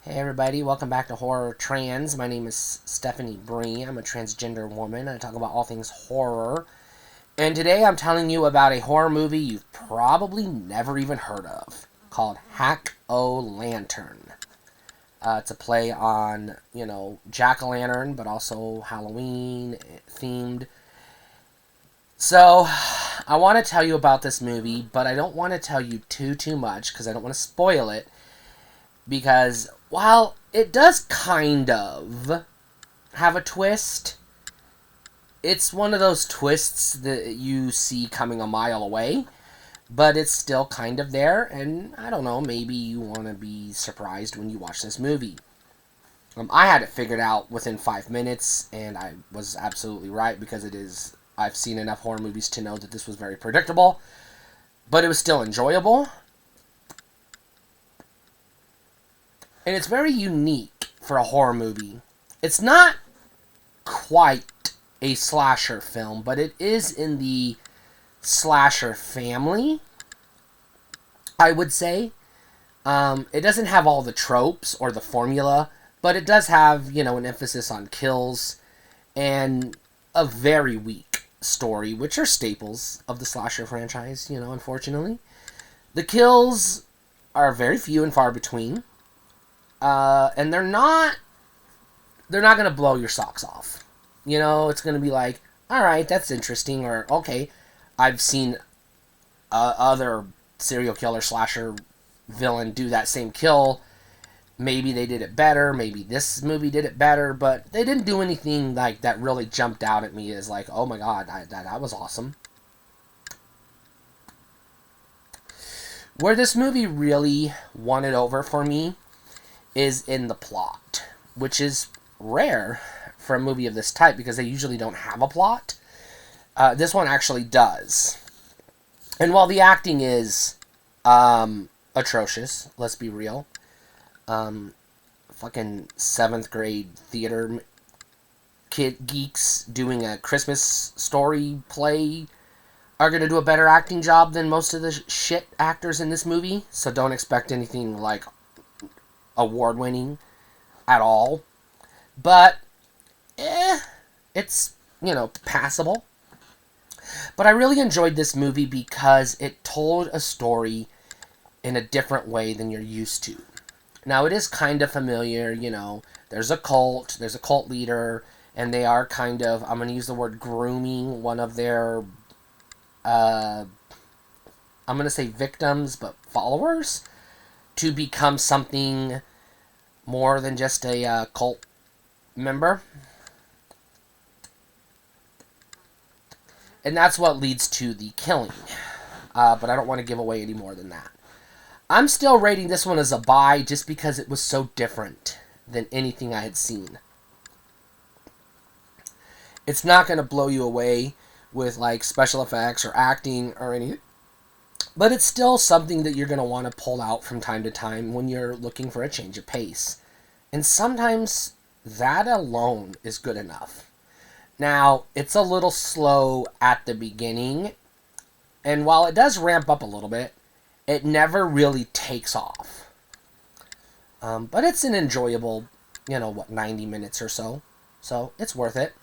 Hey everybody, welcome back to Horror Trans. My name is Stephanie Bree. I'm a transgender woman. I talk about all things horror. And today I'm telling you about a horror movie you've probably never even heard of, called Hack-O-Lantern. It's a play on, Jack-O-Lantern, but also Halloween themed. So, I want to tell you about this movie, but I don't want to tell you too much because I don't want to spoil it. Because while it does kind of have a twist, it's one of those twists that you see coming a mile away, but it's still kind of there, and I don't know, maybe you want to be surprised when you watch this movie. I had it figured out within 5 minutes, and I was absolutely right, because I've seen enough horror movies to know that this was very predictable, but it was still enjoyable. And it's very unique for a horror movie. It's not quite a slasher film, but it is in the slasher family, I would say. It doesn't have all the tropes or the formula, but it does have, an emphasis on kills and a very weak story, which are staples of the slasher franchise, unfortunately. The kills are very few and far between. And they're not going to blow your socks off. It's going to be like, alright, that's interesting, or, okay, I've seen other serial killer slasher villain do that same kill. Maybe they did it better, maybe this movie did it better, but they didn't do anything like that really jumped out at me as like, oh my god, that was awesome. Where this movie really won it over for me is in the plot, which is rare for a movie of this type because they usually don't have a plot. This one actually does. And while the acting is atrocious, let's be real, fucking 7th grade theater kid geeks doing a Christmas story play are going to do a better acting job than most of the shit actors in this movie, so don't expect anything like award-winning at all. But, it's, passable. But I really enjoyed this movie because it told a story in a different way than you're used to. Now, it is kind of familiar, there's a cult leader, and they are kind of, I'm going to use the word grooming one of their, I'm going to say victims, but followers, to become something more than just a cult member. And that's what leads to the killing. But I don't want to give away any more than that. I'm still rating this one as a buy just because it was so different than anything I had seen. It's not going to blow you away with like special effects or acting or anything. But it's still something that you're going to want to pull out from time to time when you're looking for a change of pace. And sometimes that alone is good enough. Now, it's a little slow at the beginning. And while it does ramp up a little bit, it never really takes off. But it's an enjoyable, 90 minutes or so. So, it's worth it.